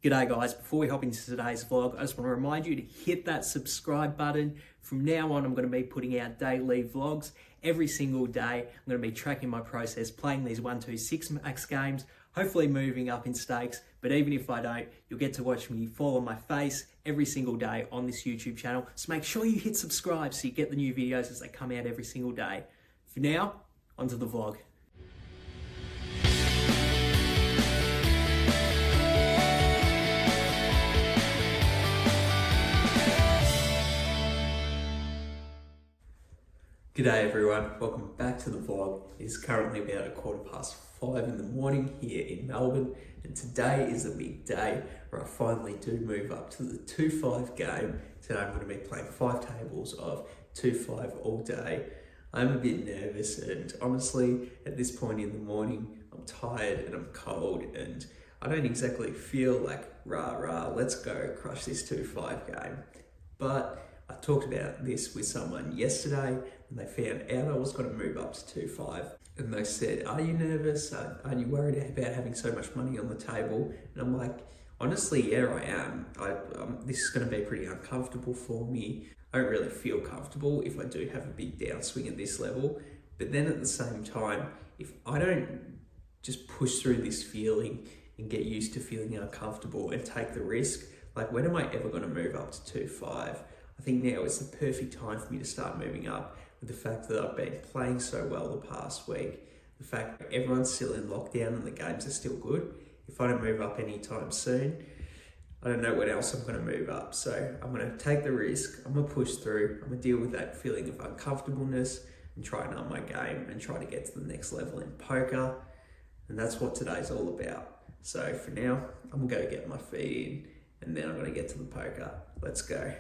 G'day guys, before we hop into today's vlog, I just want to remind you to hit that subscribe button. From now on, I'm going to be putting out Day-Leigh vlogs every single day. I'm going to be tracking my process, playing these 1-2-6 max games, hopefully moving up in stakes. But even if I don't, you'll get to watch me fall on my face every single day on this YouTube channel. So make sure you hit subscribe so you get the new videos as they come out every single day. For now, onto the vlog. G'day everyone, welcome back to the vlog. It is currently about 5:15 in the morning here in Melbourne, and today is a big day where I finally do move up to the 2-5 game. Today I'm going to be playing 5 tables of 2-5 all day. I'm a bit nervous, and honestly at this point in the morning I'm tired and I'm cold and I don't exactly feel like rah, let's go crush this 2-5 game. But I talked about this with someone yesterday and they found out I was going to move up to 2-5, and they said, are you nervous? Are you worried about having so much money on the table? And I'm like, honestly, yeah, I am. This is going to be pretty uncomfortable for me. I don't really feel comfortable if I do have a big downswing at this level. But then at the same time, if I don't just push through this feeling and get used to feeling uncomfortable and take the risk, like when am I ever going to move up to 2-5? I think now is the perfect time for me to start moving up, with the fact that I've been playing so well the past week, the fact that everyone's still in lockdown and the games are still good. If I don't move up anytime soon, I don't know when else I'm going to move up. So I'm going to take the risk, I'm going to push through, I'm going to deal with that feeling of uncomfortableness and try and up my game and try to get to the next level in poker. And that's what today's all about. So for now, I'm going to go get my feet in and then I'm going to get to the poker. Let's go.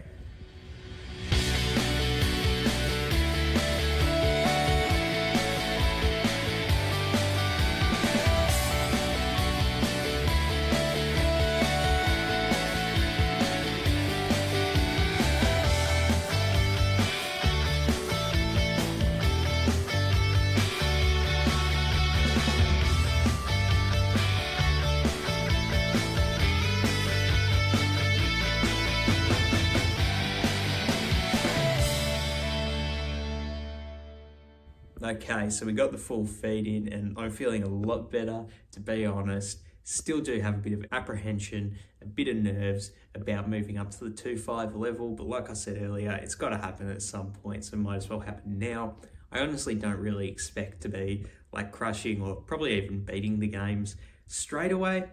Okay, so we got the full feed in and I'm feeling a lot better, to be honest. Still do have a bit of apprehension, a bit of nerves about moving up to the 2-5 level, but like I said earlier, it's got to happen at some point, so it might as well happen now. I honestly don't really expect to be like crushing or probably even beating the games straight away.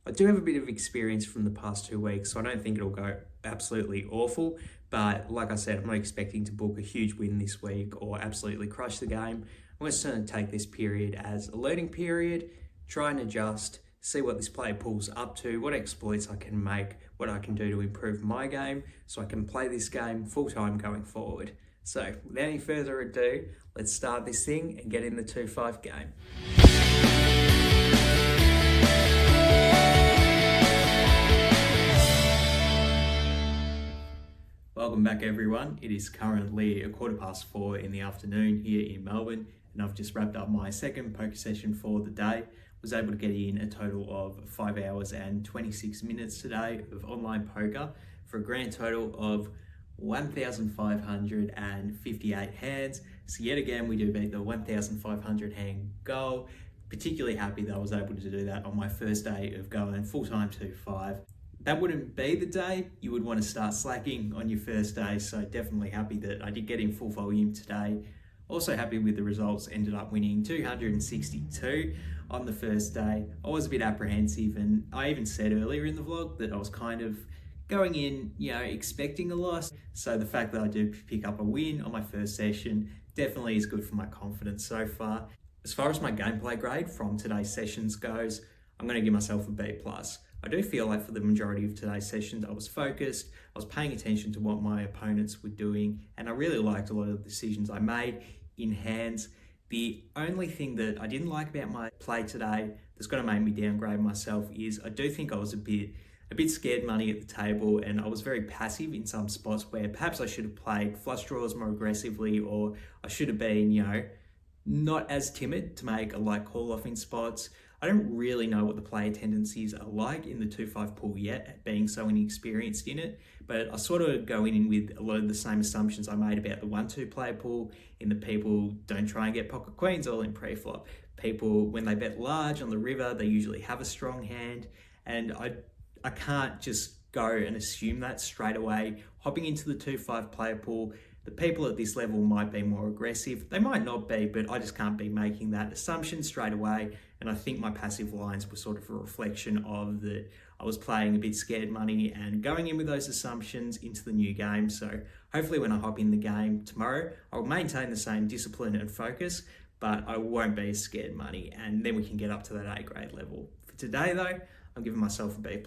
I do have a bit of experience from the past 2 weeks, so I don't think it'll go absolutely awful. But like I said, I'm not expecting to book a huge win this week or absolutely crush the game. I'm just going to take this period as a learning period, try and adjust, see what this player pulls up to, what exploits I can make, what I can do to improve my game so I can play this game full time going forward. So without any further ado, let's start this thing and get in the 2-5 game. Welcome back everyone. It is currently 4:15 in the afternoon here in Melbourne, and I've just wrapped up my second poker session for the day. Was able to get in a total of 5 hours and 26 minutes today of online poker for a grand total of 1,558 hands. So yet again, we do beat the 1,500 hand goal. Particularly happy that I was able to do that on my first day of going full-time 2-5. That wouldn't be the day you would want to start slacking on your first day, so definitely happy that I did get in full volume today. Also happy with the results, ended up winning 262 on the first day. I was a bit apprehensive, and I even said earlier in the vlog that I was kind of going in, expecting a loss. So the fact that I do pick up a win on my first session definitely is good for my confidence so far. As far as my gameplay grade from today's sessions goes, I'm going to give myself a B+. I do feel like for the majority of today's sessions, I was focused, I was paying attention to what my opponents were doing, and I really liked a lot of the decisions I made in hands. The only thing that I didn't like about my play today that's going to make me downgrade myself is I do think I was a bit scared money at the table, and I was very passive in some spots where perhaps I should have played flush draws more aggressively, or I should have been, not as timid to make a light call off in spots. I don't really know what the player tendencies are like in the 2-5 pool yet, being so inexperienced in it, but I sort of go in with a lot of the same assumptions I made about the 1-2 player pool, in the people don't try and get pocket queens all in pre-flop. People, when they bet large on the river, they usually have a strong hand, and I can't just go and assume that straight away. Hopping into the 2-5 player pool, the people at this level might be more aggressive. They might not be, but I just can't be making that assumption straight away. And I think my passive lines were sort of a reflection of that I was playing a bit scared money and going in with those assumptions into the new game. So hopefully when I hop in the game tomorrow, I'll maintain the same discipline and focus, but I won't be scared money. And then we can get up to that A grade level. For today though, I'm giving myself a B+.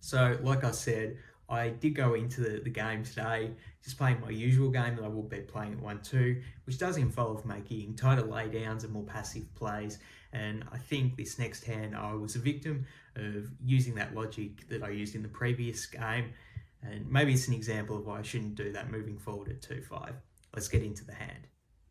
So like I said, I did go into the game today just playing my usual game that I will be playing at 1-2, which does involve making tighter laydowns and more passive plays. And I think this next hand I was a victim of using that logic that I used in the previous game. And maybe it's an example of why I shouldn't do that moving forward at 2-5. Let's get into the hand.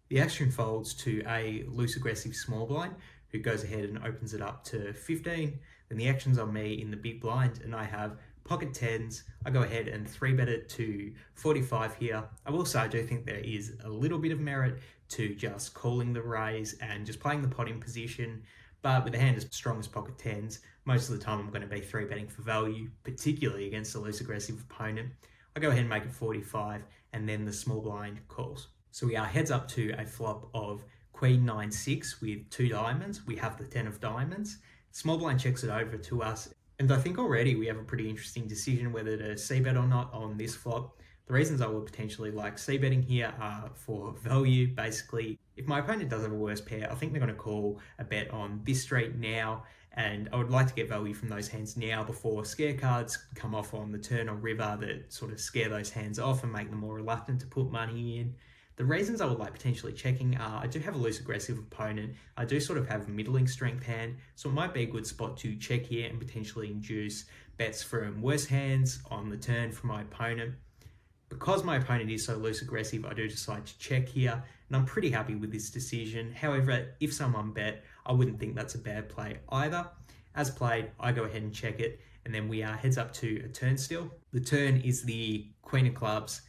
The action folds to a loose aggressive small blind who goes ahead and opens it up to 15. Then the action's on me in the big blind and I have pocket tens. I go ahead and 3-bet it to 45 here. I will say I do think there is a little bit of merit to just calling the raise and just playing the pot in position, but with a hand as strong as pocket tens, most of the time I'm going to be 3-betting for value, particularly against a loose aggressive opponent. I go ahead and make it 45 and then the small blind calls. So we are heads up to a flop of Queen 9-6 with 2 diamonds. We have the 10 of diamonds. Small blind checks it over to us. And I think already we have a pretty interesting decision whether to c-bet or not on this flop. The reasons I would potentially like c-betting here are for value. Basically, if my opponent does have a worse pair, I think they're going to call a bet on this straight now, and I would like to get value from those hands now before scare cards come off on the turn or river that sort of scare those hands off and make them more reluctant to put money in. The reasons I would like potentially checking are I do have a loose aggressive opponent. I do sort of have a middling strength hand, so it might be a good spot to check here and potentially induce bets from worse hands on the turn from my opponent. Because my opponent is so loose aggressive, I do decide to check here, and I'm pretty happy with this decision. However, if someone bet, I wouldn't think that's a bad play either. As played, I go ahead and check it, and then we are heads up to a turn still. The turn is the Queen of Clubs.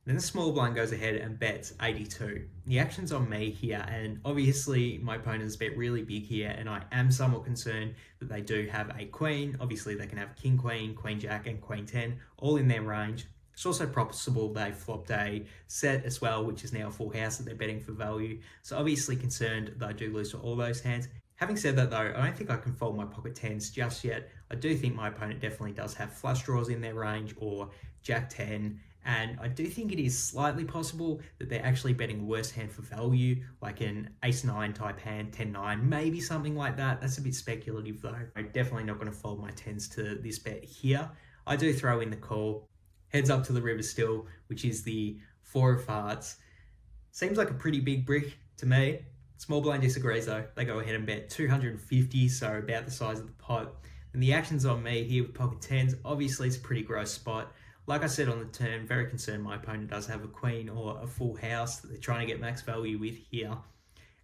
Then the small blind goes ahead and bets 82. The action's on me here, and obviously my opponent's bet really big here, and I am somewhat concerned that they do have a queen. Obviously they can have king queen, queen jack, and queen 10, all in their range. It's also possible they flopped a set as well, which is now a full house that they're betting for value. So obviously concerned that I do lose to all those hands. Having said that though, I don't think I can fold my pocket tens just yet. I do think my opponent definitely does have flush draws in their range or jack 10. And I do think it is slightly possible that they're actually betting a worse hand for value, like an ace-9 type hand, 10-9, maybe something like that. That's a bit speculative though. I'm definitely not going to fold my tens to this bet here. I do throw in the call. Heads up to the river still, which is the 4 of hearts. Seems like a pretty big brick to me. Small blind disagrees though. They go ahead and bet 250, so about the size of the pot. And the action's on me here with pocket tens. Obviously it's a pretty gross spot. Like I said on the turn, very concerned my opponent does have a queen or a full house that they're trying to get max value with here.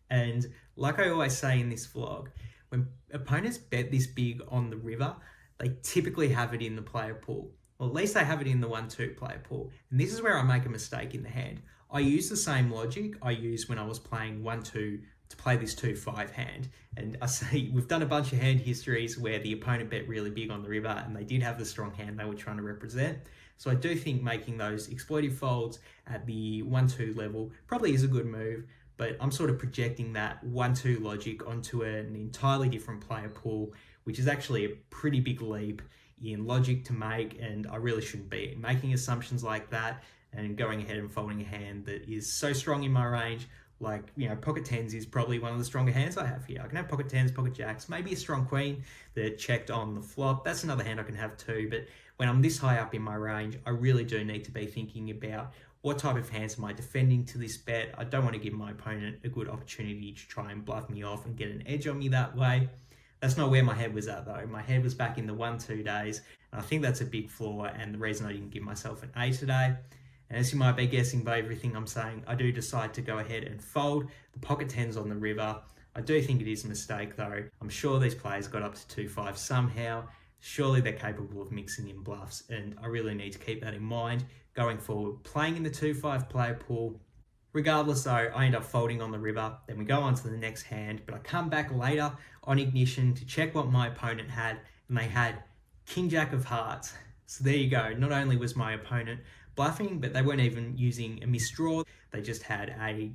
And like I always say in this vlog, when opponents bet this big on the river, they typically have it in the player pool. Well, at least they have it in the 1-2 player pool. And this is where I make a mistake in the hand. I use the same logic I used when I was playing 1-2 to play this 2-5 hand. And I say we've done a bunch of hand histories where the opponent bet really big on the river and they did have the strong hand they were trying to represent. So I do think making those exploitive folds at the 1-2 level probably is a good move, but I'm sort of projecting that 1-2 logic onto an entirely different player pool, which is actually a pretty big leap in logic to make, and I really shouldn't be making assumptions like that and going ahead and folding a hand that is so strong in my range. Like, you know, pocket tens is probably one of the stronger hands I have here. I can have pocket tens, pocket jacks, maybe a strong queen that checked on the flop. That's another hand I can have too, but when I'm this high up in my range, I really do need to be thinking about what type of hands am I defending to this bet. I don't want to give my opponent a good opportunity to try and bluff me off and get an edge on me that way. That's not where my head was at though. My head was back in the 1-2 days, and I think that's a big flaw and the reason I didn't give myself an A today. And as you might be guessing by everything I'm saying, I do decide to go ahead and fold the pocket tens on the river. I do think it is a mistake though. I'm sure these players got up to 2-5 somehow. Surely they're capable of mixing in bluffs, and I really need to keep that in mind going forward. Playing in the 2-5 player pool, regardless though, I end up folding on the river. Then we go on to the next hand, but I come back later on ignition to check what my opponent had, and they had King Jack of Hearts. So there you go. Not only was my opponent bluffing, but they weren't even using a misdraw. They just had a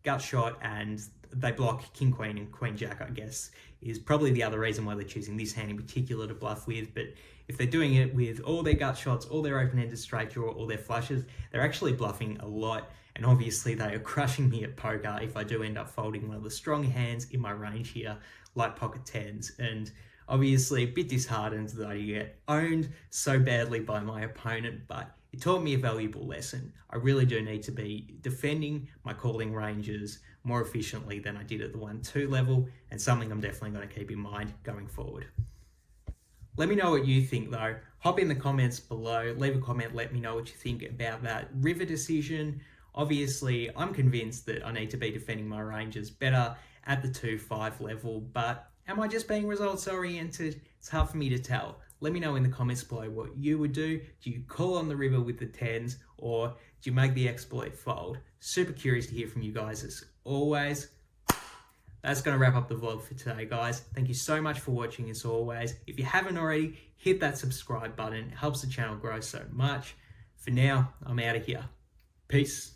gut shot, and they block King Queen and Queen Jack, I guess, is probably the other reason why they're choosing this hand in particular to bluff with. But if they're doing it with all their gut shots, all their open-ended straight draw, all their flushes, they're actually bluffing a lot. And obviously they are crushing me at poker if I do end up folding one of the strong hands in my range here, like pocket tens. And obviously a bit disheartened that I get owned so badly by my opponent, but it taught me a valuable lesson. I really do need to be defending my calling ranges more efficiently than I did at the 1-2 level, and something I'm definitely going to keep in mind going forward. Let me know what you think though. Hop in the comments below, leave a comment, let me know what you think about that river decision. Obviously, I'm convinced that I need to be defending my ranges better at the 2-5 level, but am I just being results oriented? It's hard for me to tell. Let me know in the comments below what you would do. Do you call on the river with the tens, or do you make the exploit fold? Super curious to hear from you guys as always. That's going to wrap up the vlog for today, guys. Thank you so much for watching as always. If you haven't already, hit that subscribe button. It helps the channel grow so much. For now, I'm out of here. Peace.